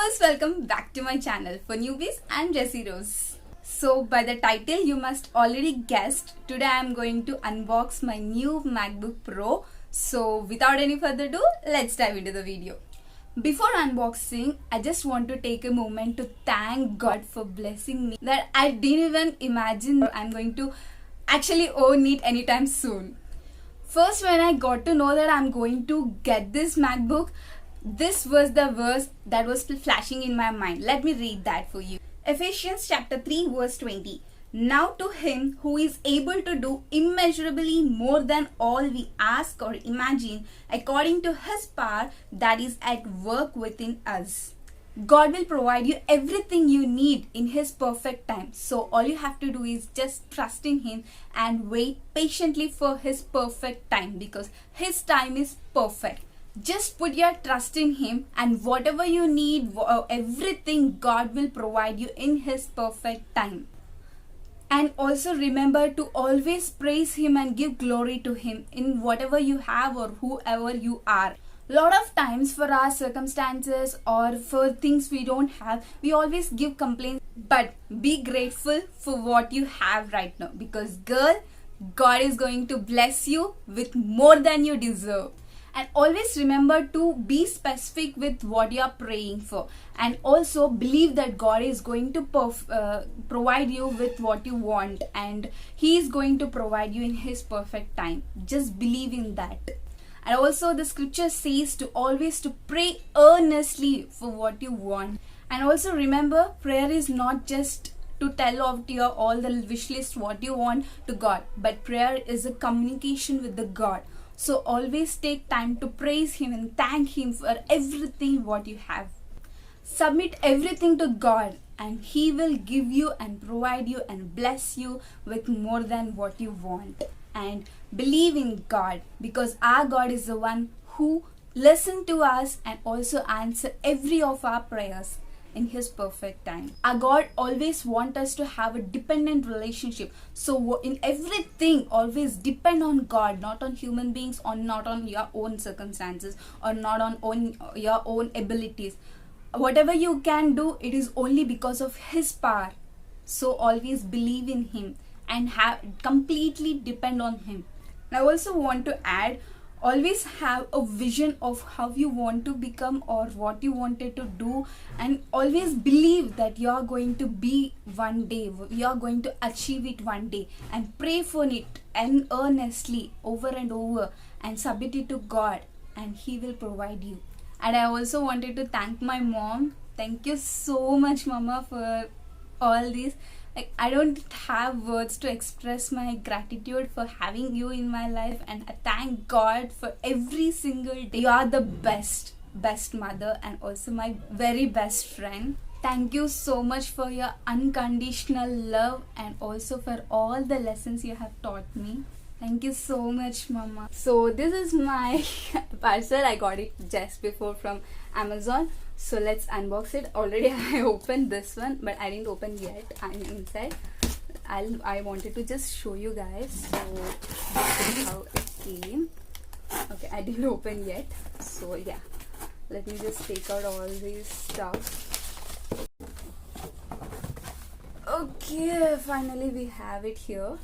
viewers, welcome back to my channel. For newbies, I'm Jessie Rose. So by the title you must already guessed, today I'm going to unbox my new MacBook Pro. So without any further ado, let's dive into the video. Before unboxing, I just want to take a moment to thank God for blessing me that I didn't even imagine I'm going to actually own it anytime soon. First, when I got to know that I'm going to get this MacBook, this was the verse that was flashing in my mind. Let me read that for you. Ephesians chapter 3 verse 20. Now to him who is able to do immeasurably more than all we ask or imagine, according to his power that is at work within us. God will provide you everything you need in his perfect time. So all you have to do is just trust in him and wait patiently for his perfect time, because his time is perfect. Just put your trust in him, and whatever you need, everything God will provide you in his perfect time. And also remember to always praise him and give glory to him in whatever you have or whoever you are. Lot of times for our circumstances or for things we don't have, we always give complaints, but be grateful for what you have right now, because girl, God is going to bless you with more than you deserve. And always remember to be specific with what you are praying for, and also believe that God is going to provide you with what you want, and he is going to provide you in his perfect time. Just believe in that. And also the scripture says to always to pray earnestly for what you want. And also remember, prayer is not just to tell out your all the wish list what you want to God, but prayer is a communication with the God. So always take time to praise him and thank him for everything what you have. Submit everything to God, and he will give you and provide you and bless you with more than what you want. And believe in God, because our God is the one who listens to us and also answers every of our prayers in his perfect time. Our God always wants us to have a dependent relationship. So in everything, always depend on God, not on human beings, or not on your own circumstances, or not on your own abilities. Whatever you can do, it is only because of his power. So always believe in him and completely depend on him. And I also want to add, always have a vision of how you want to become or what you wanted to do, and always believe that you are going to be one day, you are going to achieve it one day, and pray for it and earnestly over and over, and submit it to God, and he will provide you. And I also wanted to thank my mom. Thank you so much, mama, for all this. Like, I don't have words to express my gratitude for having you in my life, and I thank God for every single day. You are the best mother, and also my very best friend. Thank you so much for your unconditional love, and also for all the lessons you have taught me. Thank you so much, mama. So this is my parcel. I got it just before from Amazon. So let's unbox it. Already I opened this one, but I didn't open yet. I'm inside. I wanted to just show you guys. So this is how it came. Okay, I didn't open yet. So yeah, let me just take out all these stuff. Okay, finally we have it here.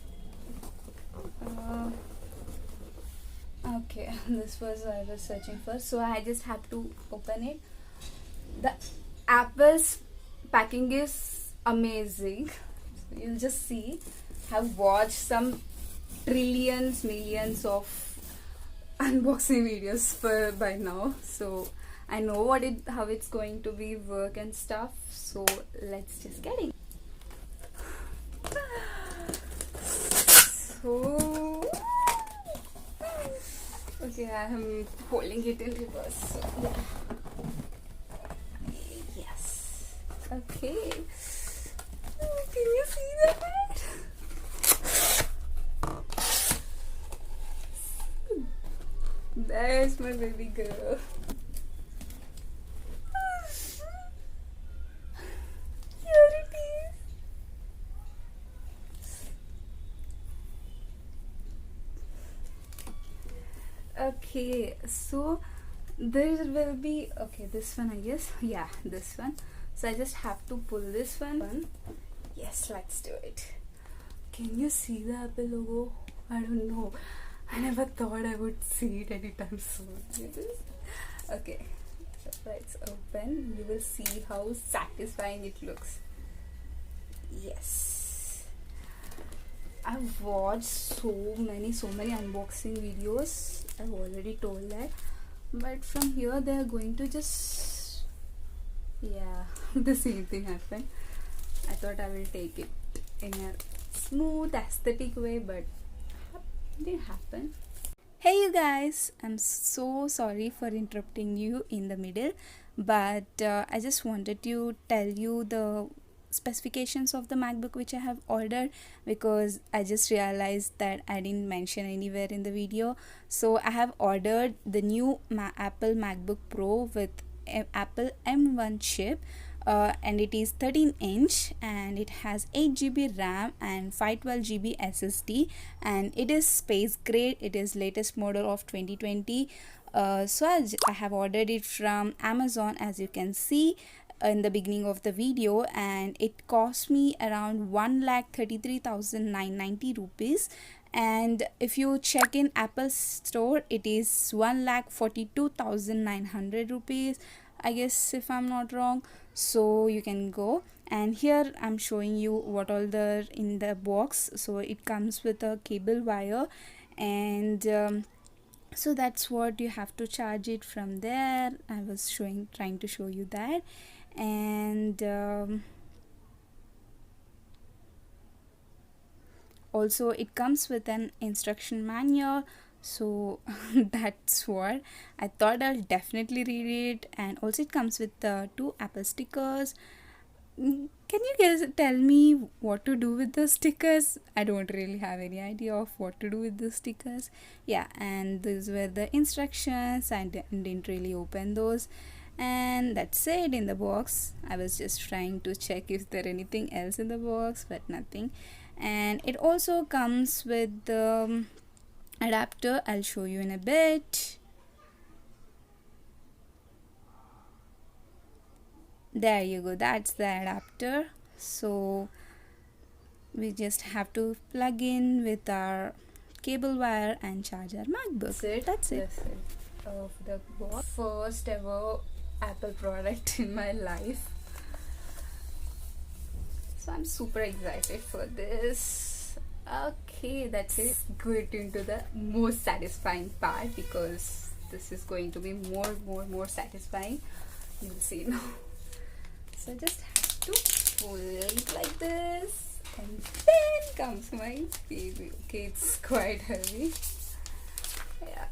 Okay, this was I was searching for, so I just have to open it. The Apple's packing is amazing. So you'll just see, I've watched some millions of unboxing videos by now, so I know how it's going to be work and stuff. So let's just get it. So okay, I am holding it in reverse. So, yeah. Yes. Okay. Oh, can you see that? There's my baby girl. Here it is. Okay, so there will be, okay, this one, I guess. Yeah, this one. So I just have to pull this one. Yes, let's do it. Can you see the Apple logo? I don't know. I never thought I would see it anytime soon. Okay, let's open. You will see how satisfying it looks. Yes, I've watched so many unboxing videos. I've already told that, but from here they are going to just, yeah, the same thing happened. I thought I will take it in a smooth aesthetic way, but it didn't happen. Hey you guys, I'm so sorry for interrupting you in the middle, but I just wanted to tell you the specifications of the MacBook which I have ordered, because I just realized that I didn't mention anywhere in the video. So I have ordered the new Apple MacBook Pro with Apple M1 chip, and it is 13-inch, and it has 8 GB RAM and 512 GB SSD, and it is space grade. It is latest model of 2020. So I have ordered it from Amazon, as you can see in the beginning of the video, and it cost me around 1,33,990 rupees. And if you check in Apple store, it is 1,42,900 rupees, I guess, if I'm not wrong. So you can go, and here I'm showing you what all the in the box. So it comes with a cable wire, and so that's what you have to charge it from there. I was trying to show you that. And also it comes with an instruction manual. So that's what I thought. I'll definitely read it. And also it comes with 2 Apple stickers. Can you guys tell me what to do with the stickers? I don't really have any idea of what to do with the stickers. Yeah, and these were the instructions. I didn't really open those, and that's it in the box. I was just trying to check if there anything else in the box, but nothing. And it also comes with the adapter. I'll show you in a bit. There you go, that's the adapter. So we just have to plug in with our cable wire and charge our MacBook. That's it. Of the box. First ever Apple product in my life. So I'm super excited for this. Okay, that's it. Get into the most satisfying part, because this is going to be more satisfying. You'll see now. So I just have to pull it like this, and then comes my baby. Okay, it's quite heavy. Yeah.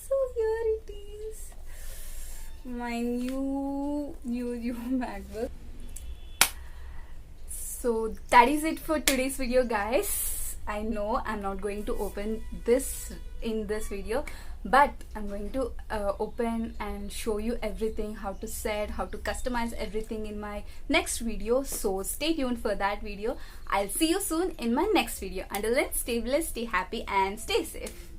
So here it is, my new MacBook. So that is it for today's video, guys. I know I'm not going to open this in this video, but I'm going to open and show you everything, how to set, how to customize everything in my next video. So stay tuned for that video. I'll see you soon in my next video. Until then, stay blessed, stay happy, and stay safe.